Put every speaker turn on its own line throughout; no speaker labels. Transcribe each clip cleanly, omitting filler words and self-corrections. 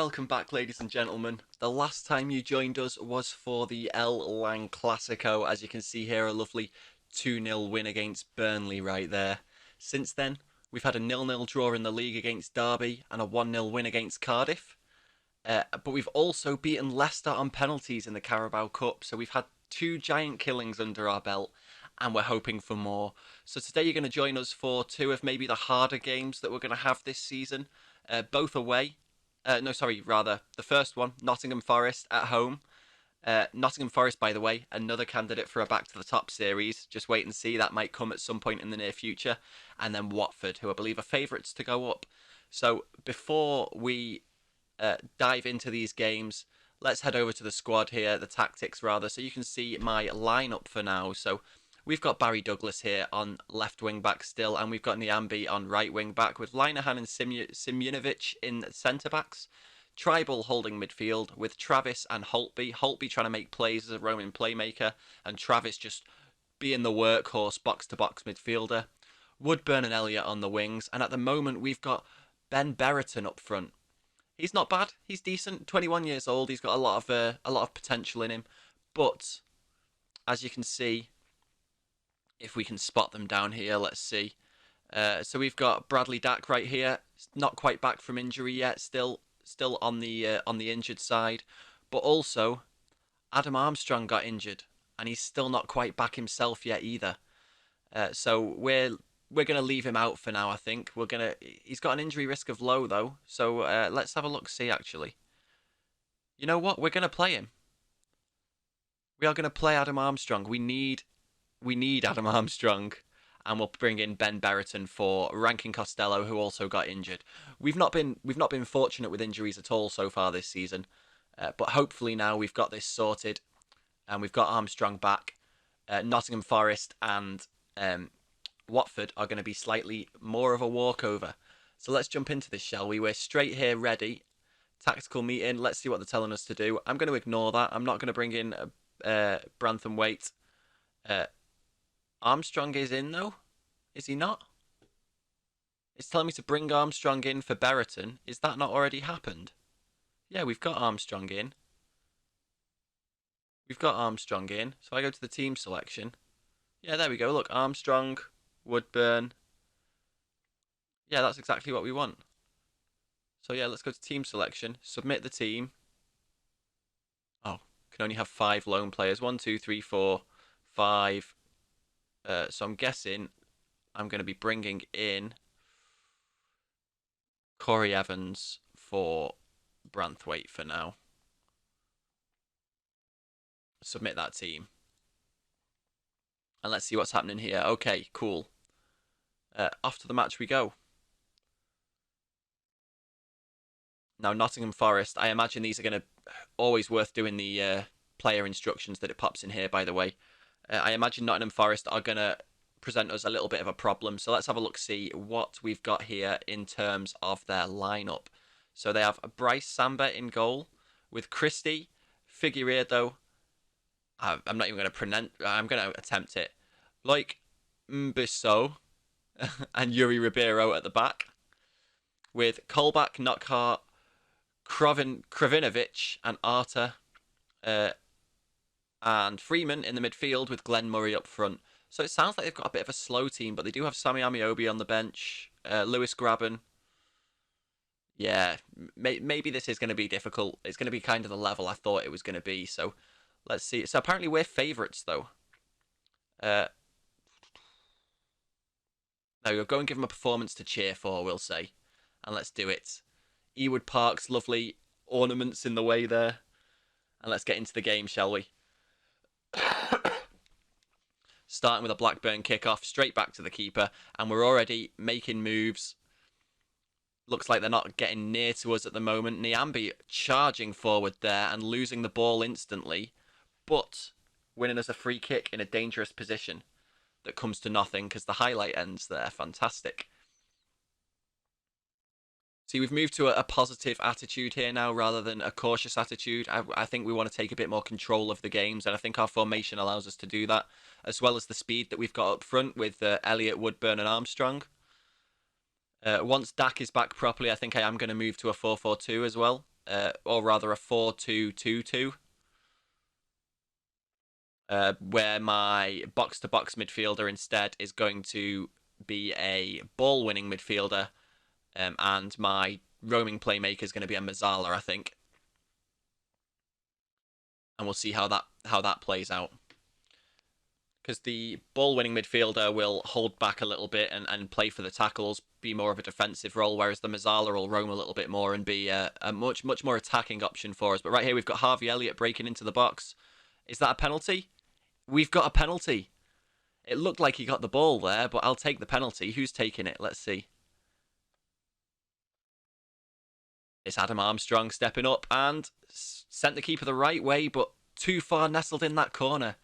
Welcome back, ladies and gentlemen. The last time you joined us was for the El Lang Classico. As you can see here, a lovely 2-0 win against Burnley right there. Since then, we've had a 0-0 draw in the league against Derby and a 1-0 win against Cardiff. But we've also beaten Leicester on penalties in the Carabao Cup, so we've had two giant killings under our belt, and we're hoping for more. So today you're going to join us for two of maybe the harder games that we're going to have this season, both away. The first one, Nottingham Forest at home. Nottingham Forest, by the way, another candidate for a back to the top series. Just wait and see, that might come at some point in the near future. And then Watford, who I believe are favourites to go up. So before we dive into these games, let's head over to the squad here, the tactics rather, so you can see my lineup for now. So we've got Barry Douglas here on left wing back still, and we've got Niambi on right wing back with Linehan and Simunovic in centre backs. Tribal holding midfield with Travis and Holtby. Holtby trying to make plays as a roaming playmaker, and Travis just being the workhorse box to box midfielder. Woodburn and Elliott on the wings, and at the moment we've got Ben Berriton up front. He's not bad. He's decent. 21 years old. He's got a lot of potential in him. But as you can see, if we can spot them down here, let's see. So we've got Bradley Dack right here. Not quite back from injury yet. Still on the injured side. But also, Adam Armstrong got injured, and he's still not quite back himself yet either. So we're going to leave him out for now, I think. He's got an injury risk of low, though. So let's have a look-see, actually. You know what? We're going to play him. We are going to play Adam Armstrong. We need Adam Armstrong. And we'll bring in Ben Berriton for Rankin Costello, who also got injured. We've not been fortunate with injuries at all so far this season. But hopefully now we've got this sorted. And we've got Armstrong back. Nottingham Forest and Watford are going to be slightly more of a walkover. So let's jump into this, shall we? We're straight here, ready. Tactical meeting. Let's see what they're telling us to do. I'm going to ignore that. I'm not going to bring in Brantham Waite. Armstrong is in, though? Is he not? It's telling me to bring Armstrong in for Berriton. Is that not already happened? Yeah, we've got Armstrong in. We've got Armstrong in. So I go to the team selection. Yeah, there we go. Look, Armstrong, Woodburn. Yeah, that's exactly what we want. So yeah, let's go to team selection. Submit the team. Oh, can only have 5 lone players. 1, 2, 3, 4, 5. So I'm guessing I'm going to be bringing in Corey Evans for Branthwaite for now. Submit that team. And let's see what's happening here. Okay, cool. Off to the match we go. Now, Nottingham Forest, I imagine these are going to always worth doing the player instructions that it pops in here, by the way. I imagine Nottingham Forest are going to present us a little bit of a problem. So let's have a look, see what we've got here in terms of their lineup. So they have Bryce Samba in goal with Christie, Figueiredo. I'm not even going to pronounce. I'm going to attempt it. Like Mbiso and Yuri Ribeiro at the back, with Kolbach, Knockhart, Kravinovic, and Arta, and Freeman in the midfield with Glenn Murray up front. So it sounds like they've got a bit of a slow team, but they do have Sammy Amiobi on the bench, Lewis Graben. Yeah, maybe this is going to be difficult. It's going to be kind of the level I thought it was going to be. So let's see. So apparently we're favourites, though. There we go. Go and give them a performance to cheer for, we'll say. And let's do it. Ewood Park's lovely ornaments in the way there. And let's get into the game, shall we? Starting with a Blackburn kickoff, straight back to the keeper. And we're already making moves. Looks like they're not getting near to us at the moment. Niambi charging forward there and losing the ball instantly. But winning us a free kick in a dangerous position that comes to nothing because the highlight ends there. Fantastic. See, we've moved to a positive attitude here now rather than a cautious attitude. I think we want to take a bit more control of the games, and I think our formation allows us to do that, as well as the speed that we've got up front with Elliott, Woodburn and Armstrong. Once Dak is back properly, I think I am going to move to a 4-4-2 as well. or rather a 4-2-2-2, where my box-to-box midfielder instead is going to be a ball-winning midfielder, and my roaming playmaker is going to be a Mazzala, I think. And we'll see how that plays out. Because the ball-winning midfielder will hold back a little bit and play for the tackles, be more of a defensive role, whereas the Mazzala will roam a little bit more and be a much more attacking option for us. But right here we've got Harvey Elliott breaking into the box. Is that a penalty? We've got a penalty. It looked like he got the ball there, but I'll take the penalty. Who's taking it? Let's see. It's Adam Armstrong stepping up and sent the keeper the right way, but too far nestled in that corner.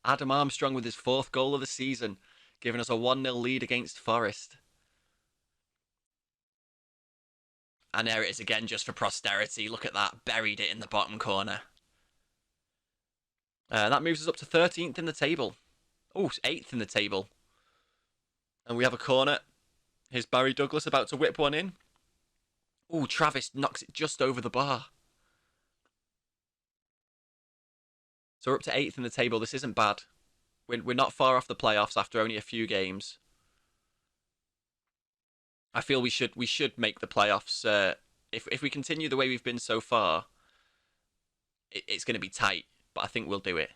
Adam Armstrong with his 4th goal of the season, giving us a 1-0 lead against Forest. And there it is again, just for posterity. Look at that, buried it in the bottom corner. That moves us up to 13th in the table. Oh, 8th in the table. And we have a corner. Here's Barry Douglas about to whip one in. Oh, Travis knocks it just over the bar. So we're up to 8th in the table. This isn't bad. We're not far off the playoffs after only a few games. I feel we should make the playoffs. If we continue the way we've been so far, it's going to be tight. But I think we'll do it.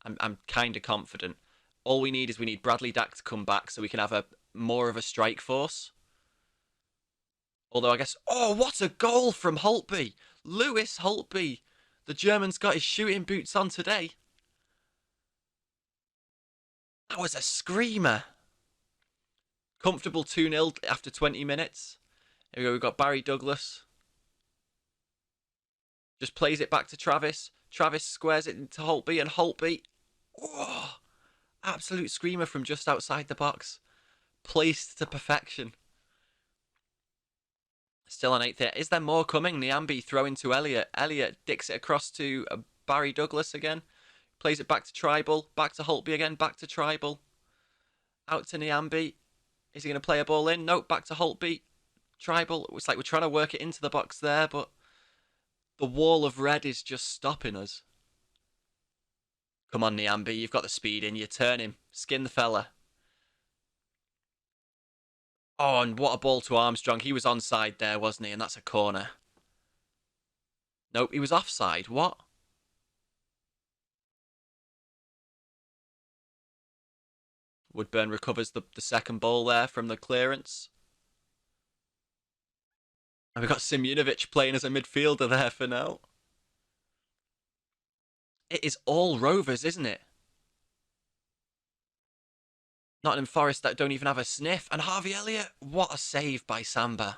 I'm kind of confident. All we need is Bradley Dack to come back so we can have more of a strike force. Although I guess... Oh, what a goal from Holtby! Lewis Holtby! The German's got his shooting boots on today. That was a screamer. Comfortable 2-0 after 20 minutes. Here we go, we've got Barry Douglas. Just plays it back to Travis. Travis squares it into Holtby, and Holtby... Oh, absolute screamer from just outside the box. Placed to perfection. Still on 8th there. Is there more coming? Niambi throwing to Elliott. Elliott dicks it across to Barry Douglas again. Plays it back to Tribal. Back to Holtby again. Back to Tribal. Out to Niambi. Is he going to play a ball in? Nope. Back to Holtby. Tribal. It's like we're trying to work it into the box there, but the wall of red is just stopping us. Come on, Niambi. You've got the speed in you. Turn him. Skin the fella. Oh, and what a ball to Armstrong. He was onside there, wasn't he? And that's a corner. Nope, he was offside. What? Woodburn recovers the second ball there from the clearance. And we've got Simunovic playing as a midfielder there for now. It is all Rovers, isn't it? Nottingham Forest that don't even have a sniff. And Harvey Elliott, what a save by Samba.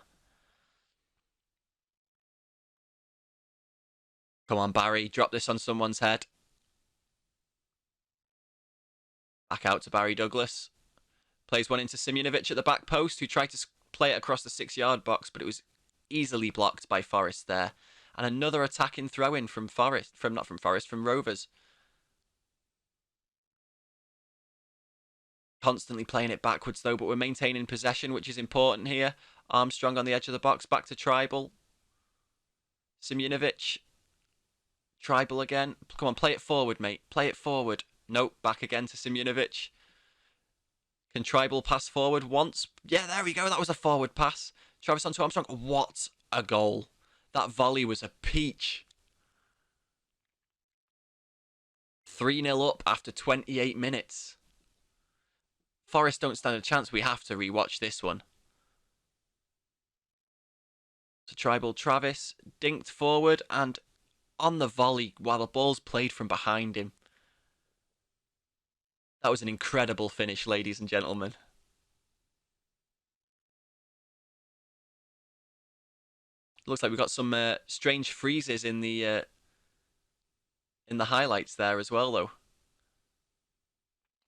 Come on, Barry, drop this on someone's head. Back out to Barry Douglas. Plays one into Simunovic at the back post, who tried to play it across the 6-yard box, but it was easily blocked by Forest there. And another attacking throw-in from Rovers. Constantly playing it backwards though, but we're maintaining possession, which is important here. Armstrong on the edge of the box, back to Tribal. Simunovic. Tribal again. Come on, play it forward, mate. Play it forward. Nope, back again to Simunovic. Can Tribal pass forward once? Yeah, there we go. That was a forward pass. Travis onto Armstrong. What a goal. That volley was a peach. 3-0 up after 28 minutes. Forest don't stand a chance. We have to rewatch this one. To Tribal Travis. Dinked forward and on the volley while the ball's played from behind him. That was an incredible finish, ladies and gentlemen. Looks like we've got some strange freezes in the highlights there as well, though.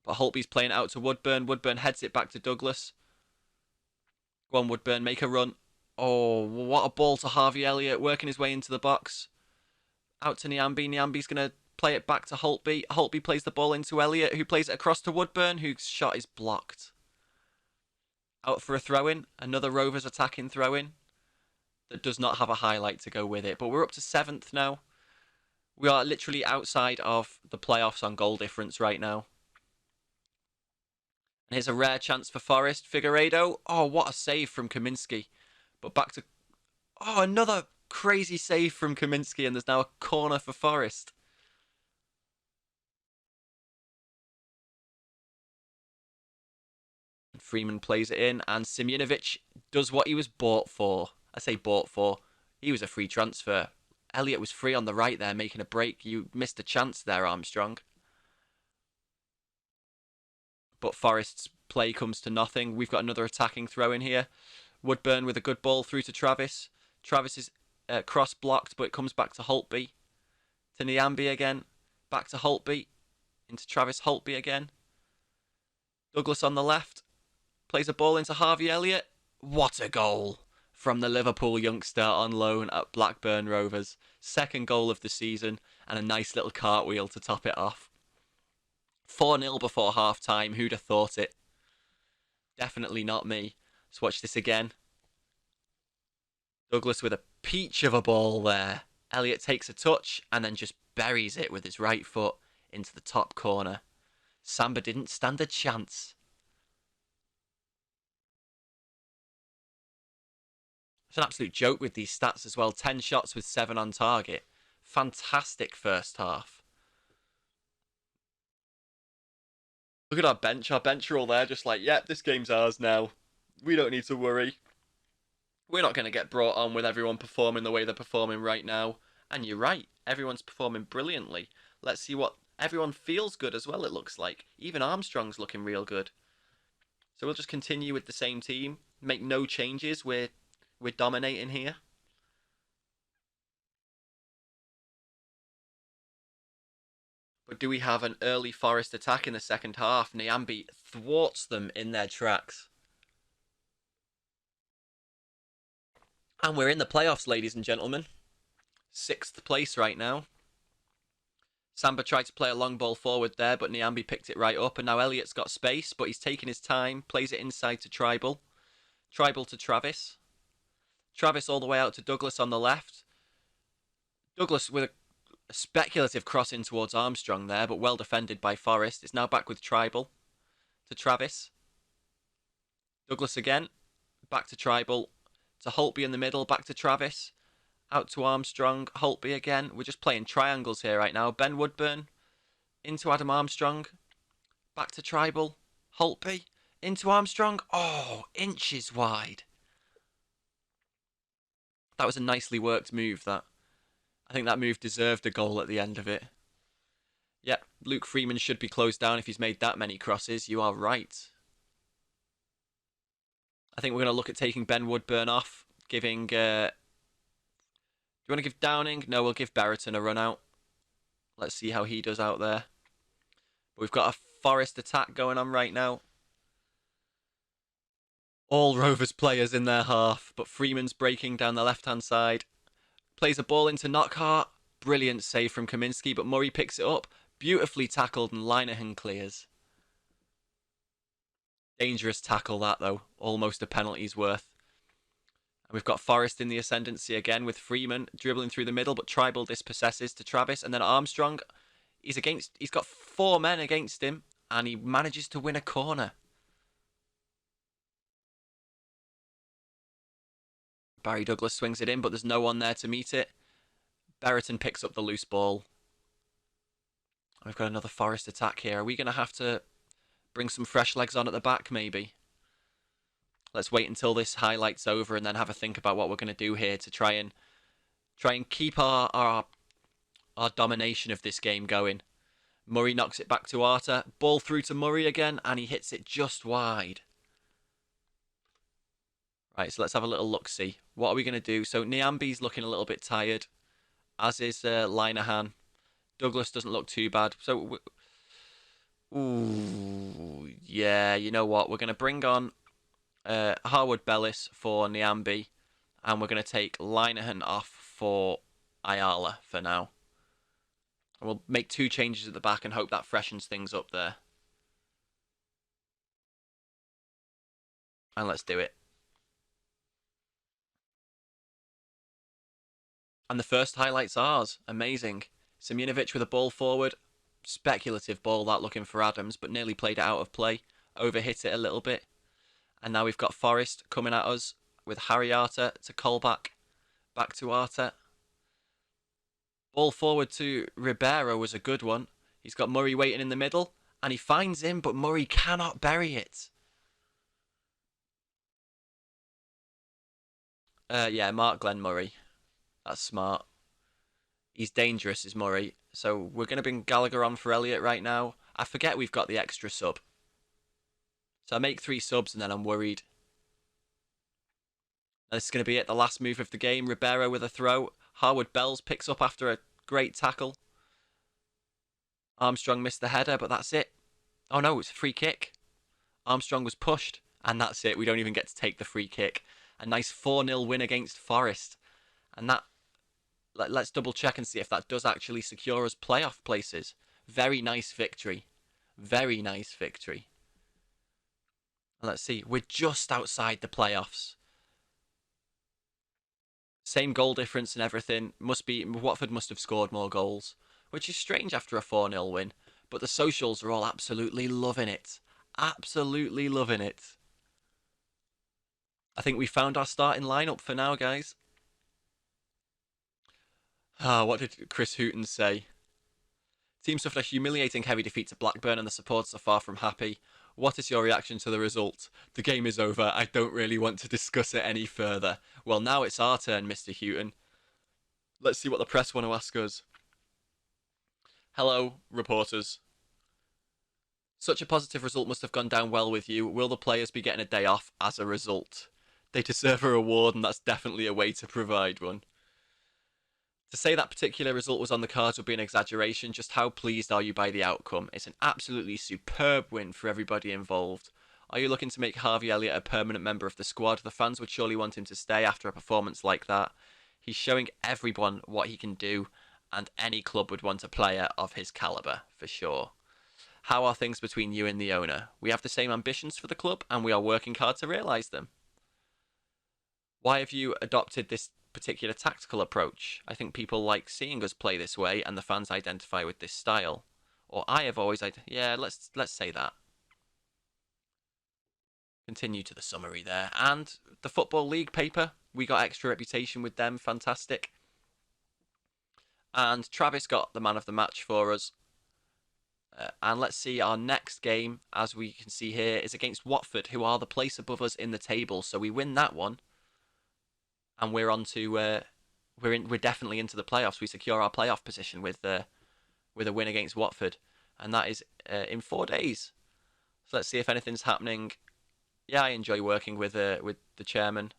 But Holtby's playing it out to Woodburn. Woodburn heads it back to Douglas. Go on, Woodburn, make a run. Oh, what a ball to Harvey Elliott, working his way into the box. Out to Niambi. Niambi's going to play it back to Holtby. Holtby plays the ball into Elliott, who plays it across to Woodburn, whose shot is blocked. Out for a throw-in. Another Rovers attacking throw-in. that does not have a highlight to go with it. But we're up to 7th now. We are literally outside of the playoffs on goal difference right now. And here's a rare chance for Forest. Figueiredo. Oh, what a save from Kaminski. But back to... Oh, another crazy save from Kaminski, and there's now a corner for Forest. Freeman plays it in, and Simunovic does what he was bought for. I say bought for. He was a free transfer. Elliott was free on the right there, making a break. You missed a chance there, Armstrong. But Forest's play comes to nothing. We've got another attacking throw in here. Woodburn with a good ball through to Travis. Travis is cross blocked, but it comes back to Holtby. To Nyambi again. Back to Holtby. Into Travis Holtby again. Douglas on the left. Plays a ball into Harvey Elliott. What a goal from the Liverpool youngster on loan at Blackburn Rovers. Second goal of the season, and a nice little cartwheel to top it off. 4-0 before half-time. Who'd have thought it? Definitely not me. Let's watch this again. Douglas with a peach of a ball there. Elliott takes a touch and then just buries it with his right foot into the top corner. Samba didn't stand a chance. It's an absolute joke with these stats as well. 10 shots with 7 on target. Fantastic first half. Look at our bench. Our bench are all there just like, yep, this game's ours now. We don't need to worry. We're not going to get brought on with everyone performing the way they're performing right now. And you're right. Everyone's performing brilliantly. Let's see what... Everyone feels good as well, it looks like. Even Armstrong's looking real good. So we'll just continue with the same team. Make no changes. We're dominating here. But do we have an early Forest attack in the second half? Nyambi thwarts them in their tracks. And we're in the playoffs, ladies and gentlemen. 6th place right now. Samba tried to play a long ball forward there, but Nyambi picked it right up. And now Elliott's got space, but he's taking his time. Plays it inside to Tribal. Tribal to Travis. Travis all the way out to Douglas on the left. Douglas with a speculative cross in towards Armstrong there, but well defended by Forest. It's now back with Tribal. To Travis. Douglas again. Back to Tribal. To Holtby in the middle. Back to Travis. Out to Armstrong. Holtby again. We're just playing triangles here right now. Ben Woodburn. Into Adam Armstrong. Back to Tribal. Holtby. Into Armstrong. Oh, inches wide. That was a nicely worked move, that. I think that move deserved a goal at the end of it. Yep, Luke Freeman should be closed down if he's made that many crosses. You are right. I think we're going to look at taking Ben Woodburn off. Giving... do you want to give Downing? No, we'll give Berriton a run out. Let's see how he does out there. But we've got a Forest attack going on right now. All Rovers players in their half, but Freeman's breaking down the left-hand side. Plays a ball into Knockhart. Brilliant save from Kaminski, but Murray picks it up. Beautifully tackled and Linehan clears. Dangerous tackle that, though. Almost a penalty's worth. And we've got Forest in the ascendancy again with Freeman dribbling through the middle, but Tribal dispossesses to Travis. And then Armstrong, he's got 4 men against him, and he manages to win a corner. Barry Douglas swings it in, but there's no one there to meet it. Berriton picks up the loose ball. We've got another Forest attack here. Are we going to have to bring some fresh legs on at the back, maybe? Let's wait until this highlight's over and then have a think about what we're going to do here to try and keep our domination of this game going. Murray knocks it back to Arter. Ball through to Murray again, and he hits it just wide. Right, so let's have a little look-see. What are we going to do? So Nyambi's looking a little bit tired, as is Linehan. Douglas doesn't look too bad. So, ooh, yeah, you know what? We're going to bring on Harwood Bellis for Nyambi, and we're going to take Linehan off for Ayala for now. And we'll make 2 changes at the back and hope that freshens things up there. And let's do it. And the first highlight's ours. Amazing. Simunovic with a ball forward. Speculative ball that looking for Adams, but nearly played it out of play. Overhit it a little bit. And now we've got Forrest coming at us with Harry Arter to Colback. Back to Arter. Ball forward to Ribeiro was a good one. He's got Murray waiting in the middle. And he finds him, but Murray cannot bury it. Yeah, Mark Glenn Murray. That's smart. He's dangerous, is Murray. So we're going to bring Gallagher on for Elliott right now. I forget we've got the extra sub. So I make 3 subs and then I'm worried. This is going to be it, the last move of the game. Ribeiro with a throw. Harwood Bells picks up after a great tackle. Armstrong missed the header, but that's it. Oh no, it's a free kick. Armstrong was pushed, and that's it. We don't even get to take the free kick. A nice 4-0 win against Forest. And that, let's double check and see if that does actually secure us playoff places. Very nice victory. Very nice victory. And let's see, we're just outside the playoffs. Same goal difference and everything. Watford must have scored more goals, which is strange after a 4-0 win. But the socials are all absolutely loving it. Absolutely loving it. I think we found our starting lineup for now, guys. What did Chris Hooton say? Team suffered a humiliating heavy defeat to Blackburn and the supporters are far from happy. What is your reaction to the result? The game is over. I don't really want to discuss it any further. Well, now it's our turn, Mr. Houghton. Let's see what the press want to ask us. Hello, reporters. Such a positive result must have gone down well with you. Will the players be getting a day off as a result? They deserve a reward, and that's definitely a way to provide one. To say that particular result was on the cards would be an exaggeration. Just how pleased are you by the outcome? It's an absolutely superb win for everybody involved. Are you looking to make Harvey Elliott a permanent member of the squad? The fans would surely want him to stay after a performance like that. He's showing everyone what he can do, and any club would want a player of his calibre, for sure. How are things between you and the owner? We have the same ambitions for the club, and we are working hard to realise them. Why have you adopted this particular tactical approach? I think people like seeing us play this way, and the fans identify with this style. Or I have always, yeah, let's say that. Continue to the summary there. And the Football League paper, we got extra reputation with them, fantastic. And Travis got the man of the match for us. And let's see, our next game, as we can see here, is against Watford, who are the place above us in the table. So we win that one, and we're on to we're definitely into the playoffs. We secure our playoff position with a win against Watford, and that is in 4 days. So let's see if anything's happening. Yeah, I enjoy working with the chairman,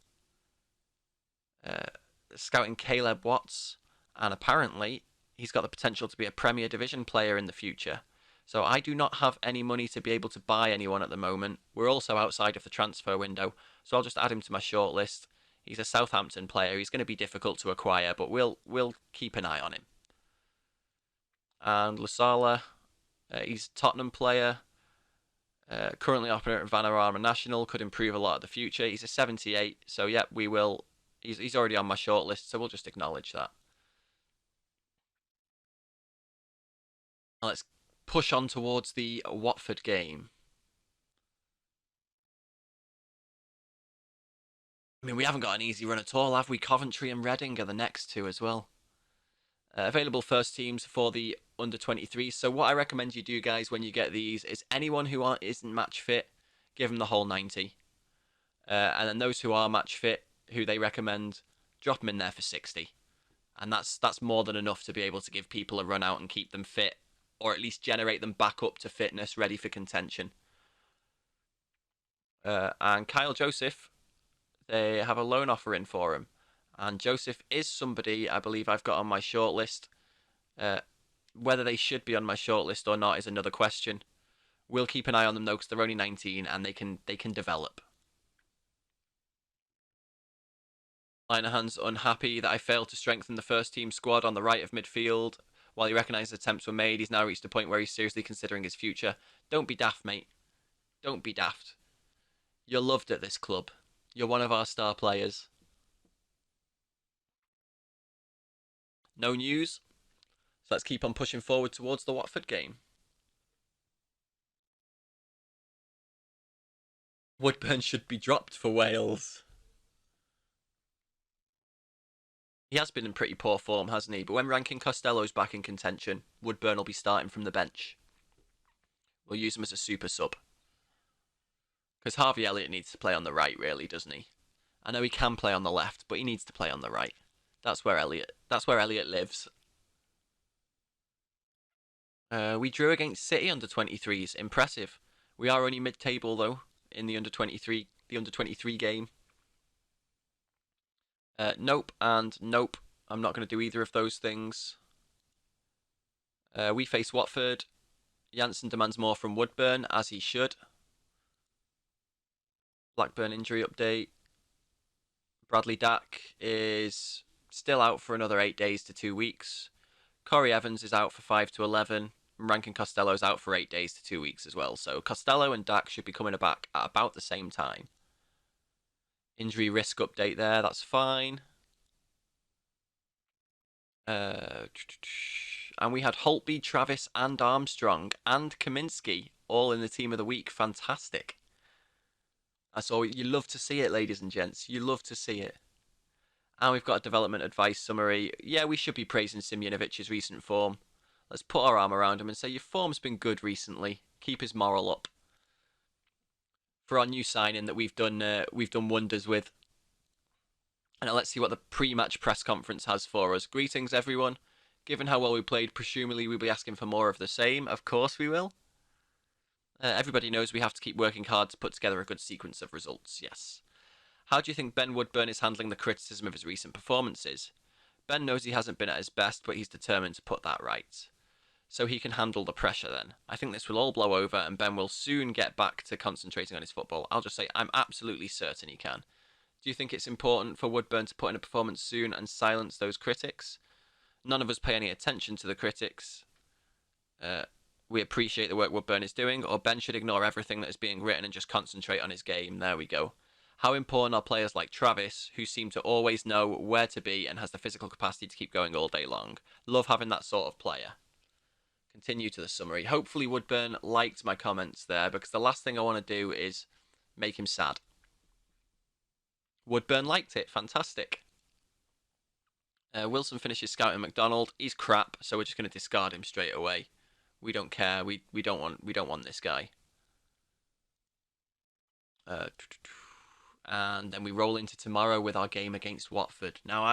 scouting Caleb Watts, and apparently he's got the potential to be a Premier Division player in the future. So I do not have any money to be able to buy anyone at the moment. We're also outside of the transfer window, so I'll just add him to my shortlist. He's a Southampton player. He's going to be difficult to acquire, but we'll keep an eye on him. And Lasala, he's a Tottenham player. Currently operating at Vanarama National, could improve a lot in the future. He's a 78, so yeah, we will. He's already on my shortlist, so we'll just acknowledge that. Now let's push on towards the Watford game. I mean, we haven't got an easy run at all, have we? Coventry and Reading are the next two as well. Available first teams for the under-23. So what I recommend you do, guys, when you get these, is anyone who isn't match fit, give them the whole 90. And then those who are match fit, who they recommend, drop them in there for 60. And that's more than enough to be able to give people a run out and keep them fit, or at least generate them back up to fitness, ready for contention. And Kyle Joseph, they have a loan offer in for him. And Joseph is somebody I believe I've got on my shortlist. Whether they should be on my shortlist or not is another question. We'll keep an eye on them though, because they're only 19 and they can develop. Linehan's unhappy that I failed to strengthen the first team squad on the right of midfield. While he recognises attempts were made, he's now reached a point where he's seriously considering his future. Don't be daft, mate. Don't be daft. You're loved at this club. You're one of our star players. No news. So let's keep on pushing forward towards the Watford game. Woodburn should be dropped for Wales. He has been in pretty poor form, hasn't he? But when Rankin Costello's back in contention, Woodburn will be starting from the bench. We'll use him as a super sub. Because Harvey Elliott needs to play on the right, really, doesn't he? I know he can play on the left, but he needs to play on the right. That's where Elliott lives. We drew against City under 23s. Impressive. We are only mid-table though in the under 23 game. Nope and nope. I'm not going to do either of those things. We face Watford. Janssen demands more from Woodburn, as he should. Blackburn injury update. Bradley Dack is still out for another 8 days to 2 weeks. Corey Evans is out for 5 to 11. And Rankin Costello's out for 8 days to 2 weeks as well. So Costello and Dack should be coming back at about the same time. Injury risk update there, that's fine. And we had Holtby, Travis, and Armstrong, and Kaminsky all in the team of the week. Fantastic. That's all. You love to see it, ladies and gents. You love to see it. And we've got a development advice summary. Yeah, we should be praising Simjonovic's recent form. Let's put our arm around him and say your form's been good recently. Keep his moral up. For our new signing that we've done wonders with. And now let's see what the pre-match press conference has for us. Greetings, everyone. Given how well we played, presumably we'll be asking for more of the same. Of course we will. Everybody knows we have to keep working hard to put together a good sequence of results. Yes. How do you think Ben Woodburn is handling the criticism of his recent performances? Ben knows he hasn't been at his best, but he's determined to put that right. So he can handle the pressure then. I think this will all blow over and Ben will soon get back to concentrating on his football. I'll just say I'm absolutely certain he can. Do you think it's important for Woodburn to put in a performance soon and silence those critics? None of us pay any attention to the critics. We appreciate the work Woodburn is doing, or Ben should ignore everything that is being written and just concentrate on his game. There we go. How important are players like Travis, who seem to always know where to be and has the physical capacity to keep going all day long? Love having that sort of player. Continue to the summary. Hopefully Woodburn liked my comments there, because the last thing I want to do is make him sad. Woodburn liked it. Fantastic. Wilson finishes scouting McDonald. He's crap, so we're just going to discard him straight away. We don't care. We don't want this guy. And then we roll into tomorrow with our game against Watford. Now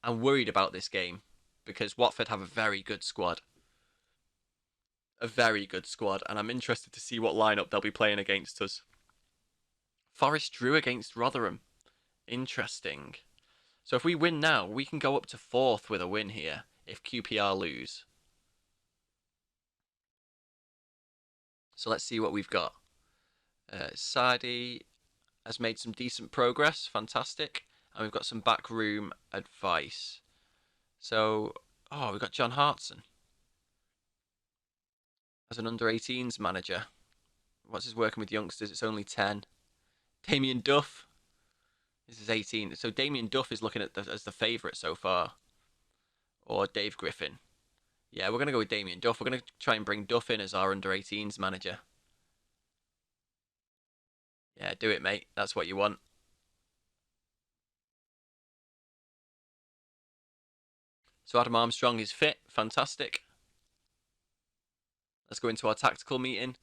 I'm worried about this game because Watford have a very good squad. A very good squad, and I'm interested to see what lineup they'll be playing against us. Forest drew against Rotherham. Interesting. So if we win now, we can go up to 4th with a win here if QPR lose. So let's see what we've got. Sadi has made some decent progress. Fantastic. And we've got some backroom advice. So, we've got John Hartson as an under-18s manager. What's his working with youngsters? It's only 10. Damien Duff. This is 18. So Damien Duff is looking at as the favourite so far. Or Dave Griffin. Yeah, we're going to go with Damien Duff. We're going to try and bring Duff in as our under-18s manager. Yeah, do it, mate. That's what you want. So Adam Armstrong is fit. Fantastic. Let's go into our tactical meeting.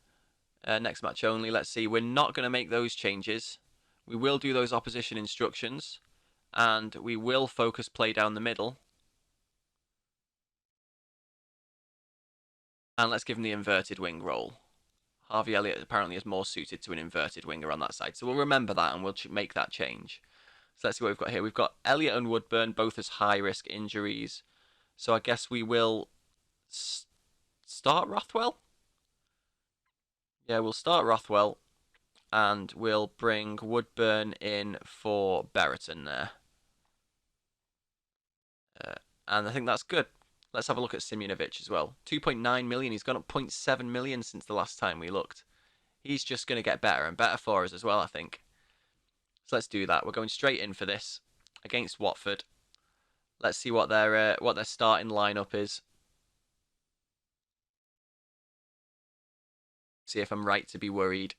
Next match only. Let's see. We're not going to make those changes. We will do those opposition instructions. And we will focus play down the middle. And let's give him the inverted wing role. Harvey Elliott apparently is more suited to an inverted winger on that side. So we'll remember that and we'll make that change. So let's see what we've got here. We've got Elliott and Woodburn both as high-risk injuries. So I guess we will start Rothwell? Yeah, we'll start Rothwell. And we'll bring Woodburn in for Berriton there. And I think that's good. Let's have a look at Simjonovic as well. 2.9 million. He's gone up 0.7 million since the last time we looked. He's just going to get better and better for us as well, I think. So let's do that. We're going straight in for this against Watford. Let's see what their starting lineup is. See if I'm right to be worried.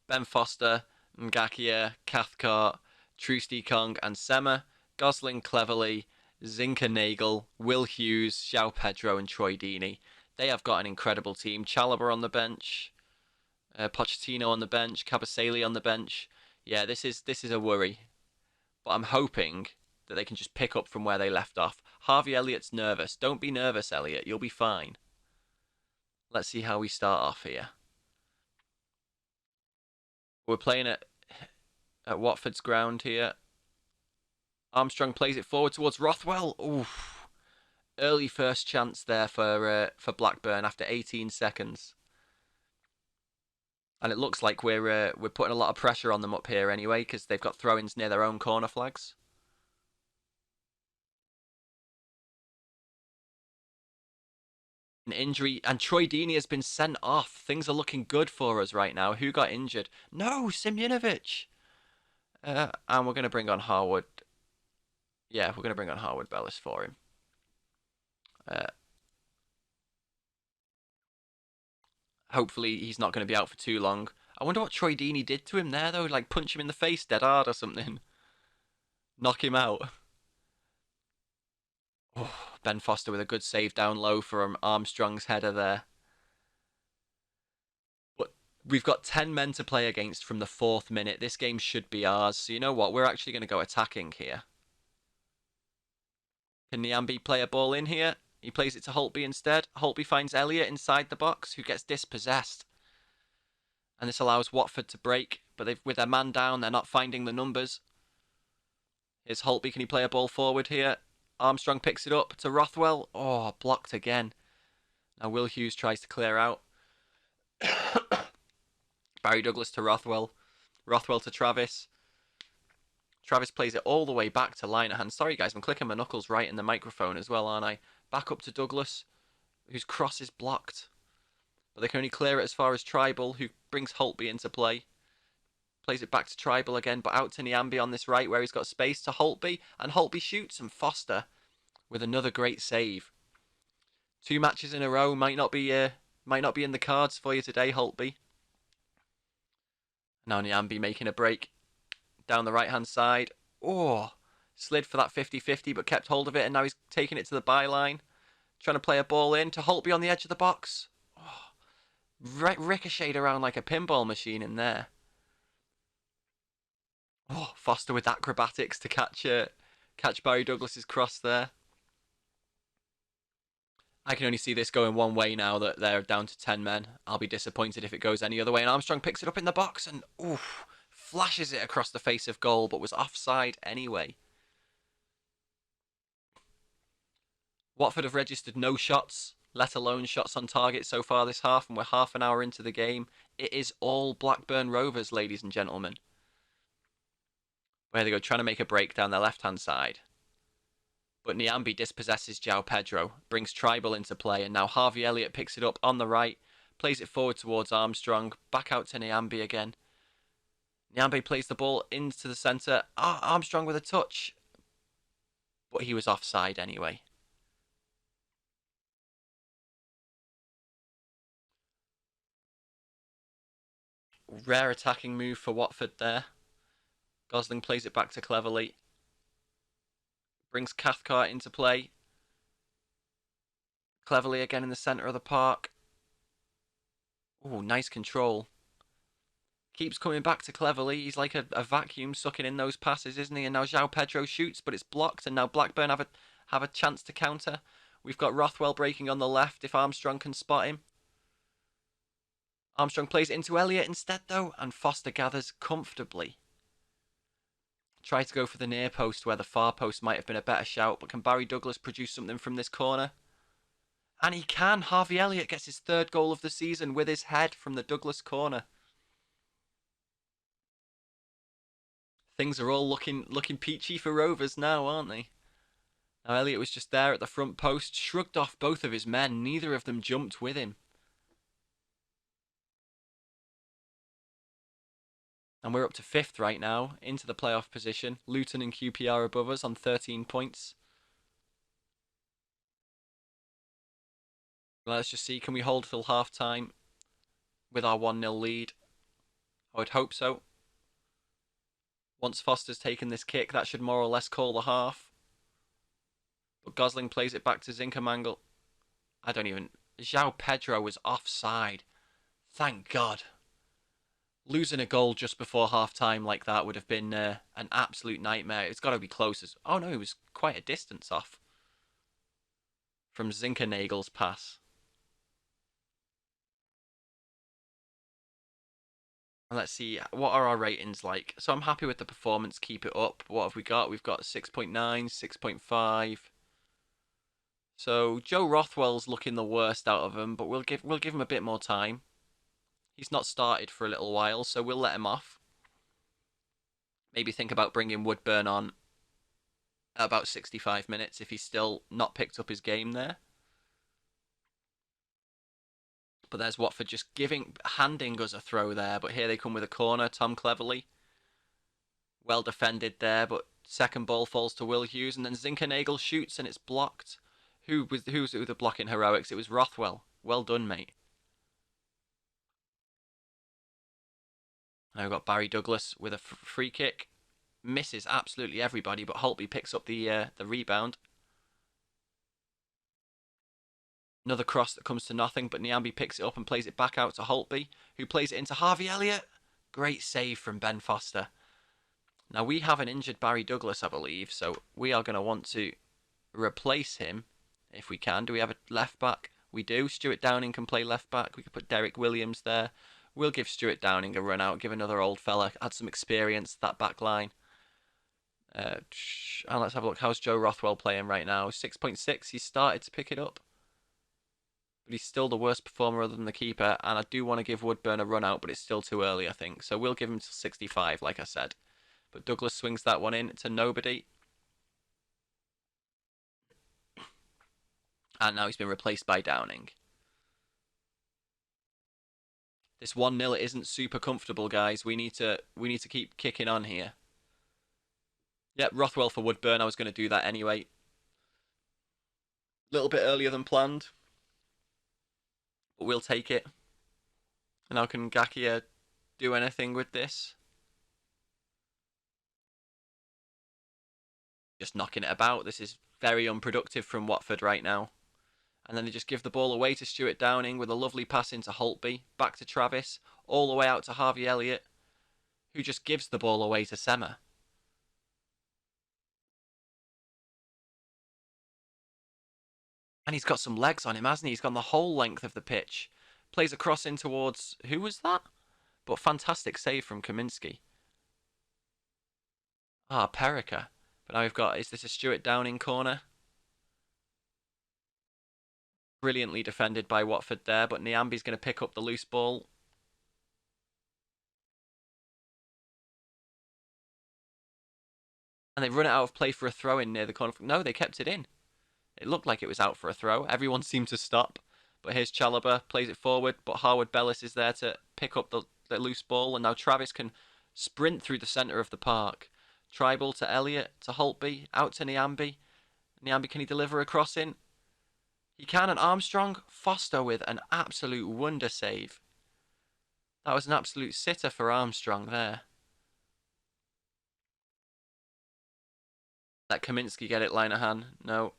Ben Foster, Ngakia, Cathcart, Trusty Kong, and Sema, Gosling, Cleverly, Zinka Nagel, Will Hughes, Xiao Pedro, and Troy Deeney. They have got an incredible team. Chalobah on the bench, Pochettino on the bench, Kabasele on the bench. Yeah, this is a worry. But I'm hoping that they can just pick up from where they left off. Harvey Elliott's nervous. Don't be nervous, Elliott. You'll be fine. Let's see how we start off here. We're playing at Watford's ground here. Armstrong plays it forward towards Rothwell. Oof. Early first chance there for Blackburn after 18 seconds. And it looks like we're putting a lot of pressure on them up here anyway, because they've got throw-ins near their own corner flags. An injury, and Troy Deeney has been sent off. Things are looking good for us right now. Who got injured? No, Simjanovic. And we're going to bring on Harwood. Yeah, we're going to bring on Harwood Bellis for him. Hopefully he's not going to be out for too long. I wonder what Troy Deeney did to him there, though. Like, punch him in the face dead hard or something. Knock him out. Oh, Ben Foster with a good save down low from Armstrong's header there. But we've got 10 men to play against from the 4th minute. This game should be ours. So you know what? We're actually going to go attacking here. Can Nyambi play a ball in here? He plays it to Holtby instead. Holtby finds Elliott inside the box, who gets dispossessed. And this allows Watford to break. But with their man down, they're not finding the numbers. Here's Holtby. Can he play a ball forward here? Armstrong picks it up to Rothwell. Oh, blocked again. Now Will Hughes tries to clear out. Barry Douglas to Rothwell. Rothwell to Travis. Travis plays it all the way back to Linehan. Sorry, guys, I'm clicking my knuckles right in the microphone as well, aren't I? Back up to Douglas, whose cross is blocked. But they can only clear it as far as Tribal, who brings Holtby into play. Plays it back to Tribal again, but out to Nyambi on this right, where he's got space to Holtby. And Holtby shoots, and Foster with another great save. 2 matches in a row might not be in the cards for you today, Holtby. Now Nyambi making a break down the right-hand side. Oh, slid for that 50-50, but kept hold of it, and now he's taking it to the byline. Trying to play a ball in to Holtby on the edge of the box. Oh, ricocheted around like a pinball machine in there. Oh, Foster with acrobatics to catch Barry Douglas's cross there. I can only see this going one way now that they're down to 10 men. I'll be disappointed if it goes any other way. And Armstrong picks it up in the box and oof, flashes it across the face of goal, but was offside anyway. Watford have registered no shots, let alone shots on target so far this half, and we're half an hour into the game. It is all Blackburn Rovers, ladies and gentlemen. Where they go, trying to make a break down their left-hand side. But Nyambi dispossesses João Pedro, brings Tribal into play, and now Harvey Elliott picks it up on the right, plays it forward towards Armstrong, back out to Nyambi again. Nyambi plays the ball into the centre. Armstrong with a touch. But he was offside anyway. Rare attacking move for Watford there. Gosling plays it back to Cleverly. Brings Cathcart into play. Cleverly again in the centre of the park. Oh, nice control. Keeps coming back to Cleverly. He's like a vacuum sucking in those passes, isn't he? And now João Pedro shoots, but it's blocked. And now Blackburn have a chance to counter. We've got Rothwell breaking on the left if Armstrong can spot him. Armstrong plays it into Elliott instead, though. And Foster gathers comfortably. Try to go for the near post where the far post might have been a better shout, but can Barry Douglas produce something from this corner? And he can. Harvey Elliott gets his 3rd goal of the season with his head from the Douglas corner. Things are all looking peachy for Rovers now, aren't they? Now Elliott was just there at the front post, shrugged off both of his men. Neither of them jumped with him. And we're up to 5th right now, into the playoff position. Luton and QPR above us on 13 points. Let's just see, can we hold till half-time with our 1-0 lead? I would hope so. Once Foster's taken this kick, that should more or less call the half. But Gosling plays it back to Zinkermangle. I don't even... João Pedro was offside. Thank God. Losing a goal just before half-time like that would have been an absolute nightmare. It's got to be close. Oh no, it was quite a distance off from Zinkernagel's pass. And let's see, what are our ratings like? So I'm happy with the performance. Keep it up. What have we got? We've got 6.9, 6.5. So Joe Rothwell's looking the worst out of them, but we'll give him a bit more time. He's not started for a little while, so we'll let him off. Maybe think about bringing Woodburn on at about 65 minutes if he's still not picked up his game there. But there's Watford just handing us a throw there, but here they come with a corner. Tom Cleverley. Well defended there, but second ball falls to Will Hughes, and then Zinkernagel shoots and it's blocked. Who's with the blocking heroics? It was Rothwell. Well done, mate. Now we've got Barry Douglas with a free kick. Misses absolutely everybody, but Holtby picks up the rebound. Another cross that comes to nothing, but Nyambi picks it up and plays it back out to Holtby, who plays it into Harvey Elliott. Great save from Ben Foster. Now we have an injured Barry Douglas, I believe, so we are going to want to replace him if we can. Do we have a left back? We do. Stuart Downing can play left back. We could put Derek Williams there. We'll give Stuart Downing a run out, give another old fella, add some experience to that back line. And let's have a look. How's Joe Rothwell playing right now? 6.6. He's started to pick it up. But he's still the worst performer other than the keeper. And I do want to give Woodburn a run out, but it's still too early, I think. So we'll give him till 65, like I said. But Douglas swings that one in to nobody. And now he's been replaced by Downing. This 1-0 isn't super comfortable, guys. We need to keep kicking on here. Yep, Rothwell for Woodburn. I was going to do that anyway. A little bit earlier than planned. But we'll take it. And now can Gakia do anything with this? Just knocking it about. This is very unproductive from Watford right now. And then they just give the ball away to Stuart Downing with a lovely pass into Holtby. Back to Travis. All the way out to Harvey Elliott, who just gives the ball away to Sema. And he's got some legs on him, hasn't he? He's gone the whole length of the pitch. Plays a cross in towards... Who was that? But fantastic save from Kaminsky. Perica. But now we've got... Is this a Stuart Downing corner? Brilliantly defended by Watford there, but Nyambi's going to pick up the loose ball. And they run it out of play for a throw-in near the corner. No, they kept it in. It looked like it was out for a throw. Everyone seemed to stop. But here's Chalobah, plays it forward, but Harwood Bellis is there to pick up the loose ball. And now Travis can sprint through the centre of the park. Tribal to Elliott, to Holtby, out to Nyambi. Nyambi, can he deliver a cross in? He can, and Armstrong. Foster with an absolute wonder save. That was an absolute sitter for Armstrong there. Let Kaminsky get it, Linehan. No.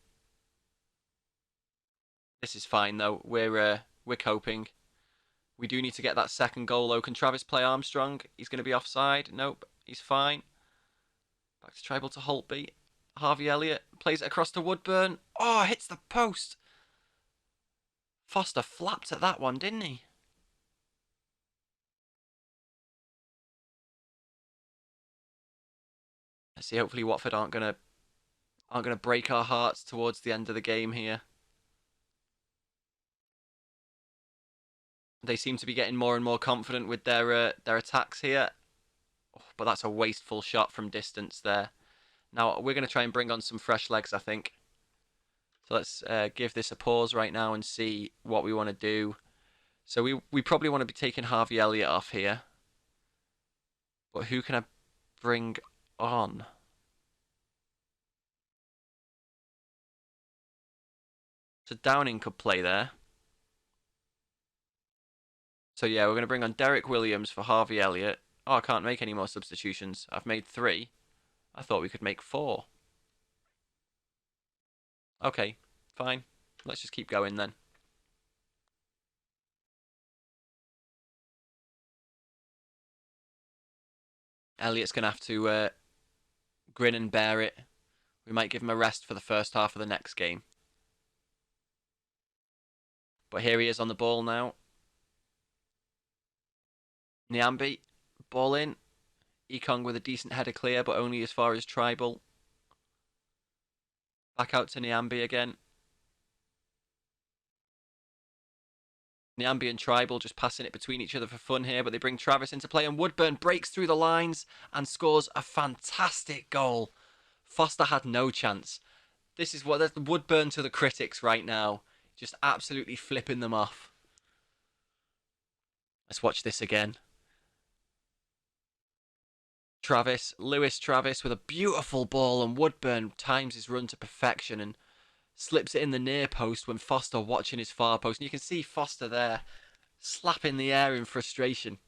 This is fine though. We're coping. We do need to get that second goal though. Can Travis play Armstrong? He's going to be offside. Nope. He's fine. Back to Tribal to Holtby. Harvey Elliott plays it across to Woodburn. Oh, hits the post. Foster flapped at that one, didn't he? Let's see. Hopefully Watford aren't gonna break our hearts towards the end of the game here. They seem to be getting more and more confident with their attacks here. Oh, but that's a wasteful shot from distance there. Now we're going to try and bring on some fresh legs, I think. So let's give this a pause right now and see what we want to do. So we probably want to be taking Harvey Elliott off here. But who can I bring on? So Downing could play there. So yeah, we're going to bring on Derek Williams for Harvey Elliott. Oh, I can't make any more substitutions. I've made 3. I thought we could make 4. Okay, fine. Let's just keep going then. Elliott's going to have to grin and bear it. We might give him a rest for the first half of the next game. But here he is on the ball now. Nyambi, ball in. Ekong with a decent header clear, but only as far as Tribal. Back out to Nyambi again. Nyambi and Tribal just passing it between each other for fun here, but they bring Travis into play, and Woodburn breaks through the lines and scores a fantastic goal. Foster had no chance. This is what there's Woodburn to the critics right now. Just absolutely flipping them off. Let's watch this again. Lewis Travis with a beautiful ball, and Woodburn times his run to perfection and slips it in the near post when Foster watching his far post. And you can see Foster there slapping the air in frustration.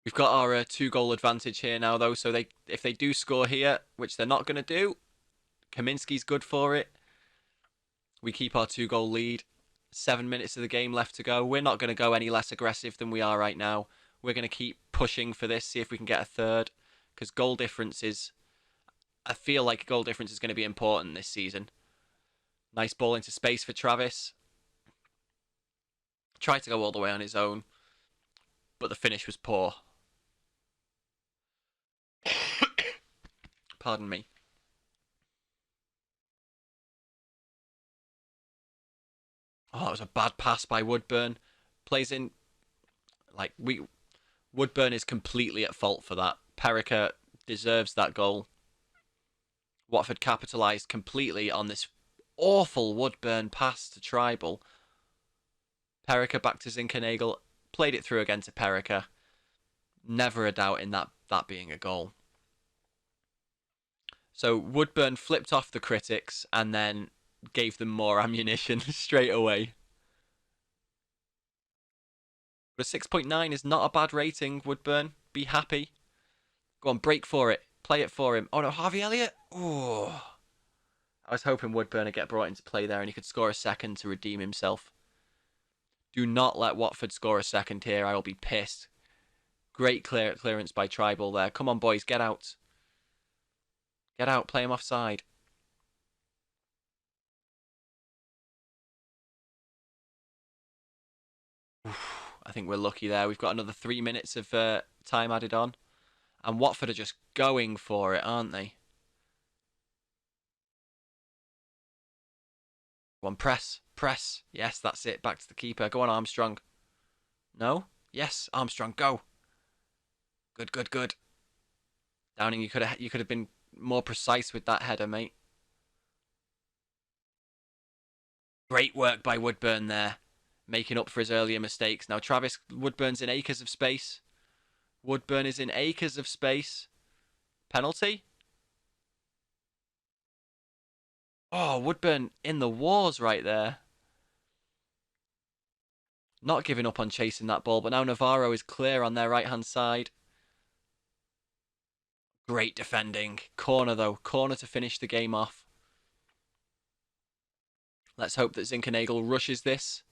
We've got our 2-goal advantage here now, though. So if they do score here, which they're not going to do, Kaminski's good for it. We keep our 2-goal lead. 7 minutes of the game left to go. We're not going to go any less aggressive than we are right now. We're going to keep pushing for this, see if we can get a third. Because goal difference is... I feel like goal difference is going to be important this season. Nice ball into space for Travis. Tried to go all the way on his own. But the finish was poor. Pardon me. Oh, it was a bad pass by Woodburn. Plays in... Woodburn is completely at fault for that. Perica deserves that goal. Watford capitalised completely on this awful Woodburn pass to Tribal. Perica back to Zinkernagel. Played it through again to Perica. Never a doubt in that being a goal. So Woodburn flipped off the critics and then gave them more ammunition straight away. But a 6.9 is not a bad rating, Woodburn. Be happy. Go on, break for it. Play it for him. Oh no, Harvey Elliott. Oh. I was hoping Woodburn would get brought into play there and he could score a second to redeem himself. Do not let Watford score a second here. I will be pissed. Great clearance by Tribal there. Come on, boys, get out. Get out, play him offside. I think we're lucky there. We've got another 3 minutes of time added on. And Watford are just going for it, aren't they? Go on, press. Press. Yes, that's it. Back to the keeper. Go on, Armstrong. No? Yes, Armstrong, go. Good, good, good. Downing, you could have been more precise with that header, mate. Great work by Woodburn there. Making up for his earlier mistakes. Now Travis Woodburn's in acres of space. Woodburn is in acres of space. Penalty? Oh, Woodburn in the wars right there. Not giving up on chasing that ball, but now Navarro is clear on their right-hand side. Great defending. Corner, though. Corner to finish the game off. Let's hope that Zinkernagel rushes this.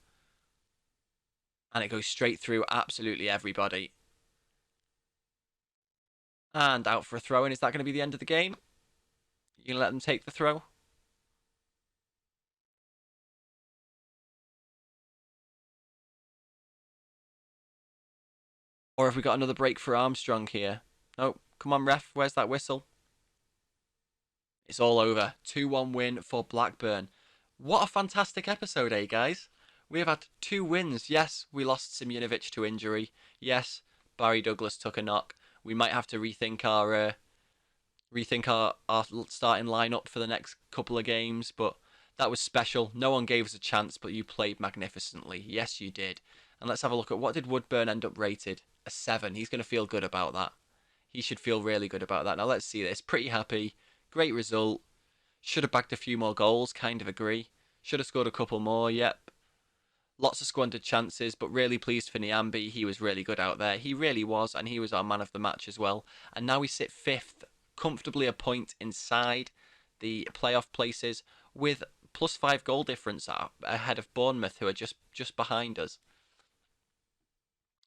And it goes straight through absolutely everybody. And out for a throw-in. Is that going to be the end of the game? You going to let them take the throw? Or have we got another break for Armstrong here? No, come on, ref. Where's that whistle? It's all over. 2-1 win for Blackburn. What a fantastic episode, eh, guys? We have had 2 wins. Yes, we lost Simjanovic to injury. Yes, Barry Douglas took a knock. We might have to rethink our starting lineup for the next couple of games, but that was special. No one gave us a chance, but you played magnificently. Yes, you did. And let's have a look at what did Woodburn end up rated? A 7. He's going to feel good about that. He should feel really good about that. Now let's see this. Pretty happy. Great result. Should have bagged a few more goals. Kind of agree. Should have scored a couple more. Yep. Lots of squandered chances, but really pleased for Nyambi. He was really good out there. He really was, and he was our man of the match as well. And now we sit 5th, comfortably a point inside the playoff places, with +5 goal difference ahead of Bournemouth, who are just behind us.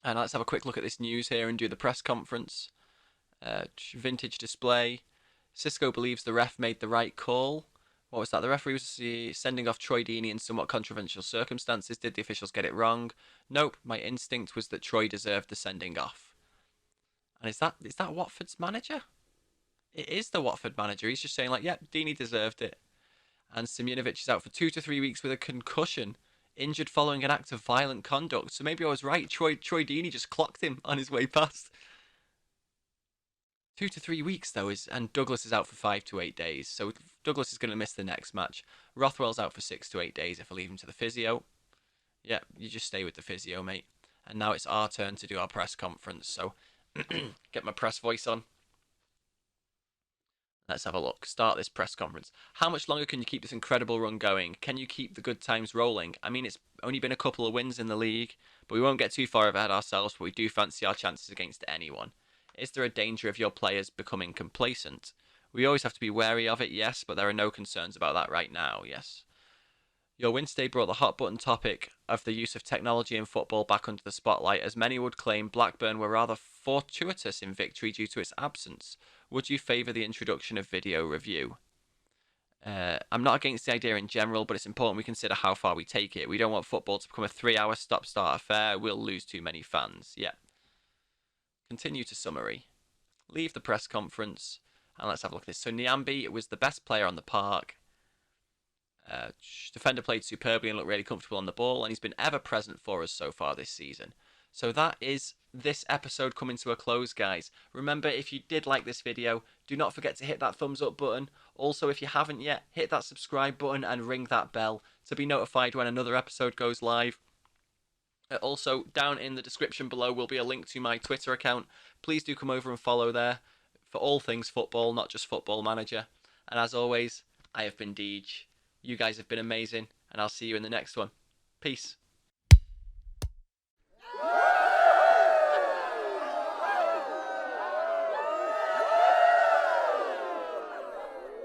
And let's have a quick look at this news here and do the press conference. Vintage display. Cisco believes the ref made the right call. What was that? The referee was sending off Troy Deeney in somewhat controversial circumstances. Did the officials get it wrong? Nope. My instinct was that Troy deserved the sending off. And is that Watford's manager? It is the Watford manager. He's just saying like, yep, Deeney deserved it. And Simunovic is out for 2 to 3 weeks with a concussion, injured following an act of violent conduct. So maybe I was right. Troy Deeney just clocked him on his way past. 2 to 3 weeks though and Douglas is out for 5 to 8 days. So Douglas is going to miss the next match. Rothwell's out for 6 to 8 days if I leave him to the physio. Yeah, you just stay with the physio, mate. And now it's our turn to do our press conference. So get my press voice on. Let's have a look. Start this press conference. How much longer can you keep this incredible run going? Can you keep the good times rolling? I mean, it's only been a couple of wins in the league, but we won't get too far ahead ourselves, but we do fancy our chances against anyone. Is there a danger of your players becoming complacent? We always have to be wary of it, yes, but there are no concerns about that right now, yes. Your win today brought the hot button topic of the use of technology in football back under the spotlight, as many would claim Blackburn were rather fortuitous in victory due to its absence. Would you favour the introduction of video review? I'm not against the idea in general, but it's important we consider how far we take it. We don't want football to become a 3-hour stop-start affair. We'll lose too many fans. Yeah. Continue to summary. Leave the press conference. And let's have a look at this. So Nyambi was the best player on the park. Defender played superbly and looked really comfortable on the ball, and he's been ever present for us so far this season. So that is this episode coming to a close, guys. Remember, if you did like this video, do not forget to hit that thumbs up button. Also, if you haven't yet, hit that subscribe button and ring that bell to be notified when another episode goes live. Also, down in the description below will be a link to my Twitter account. Please do come over and follow there for all things football, not just Football Manager. And as always, I have been Deej. You guys have been amazing, and I'll see you in the next one. Peace.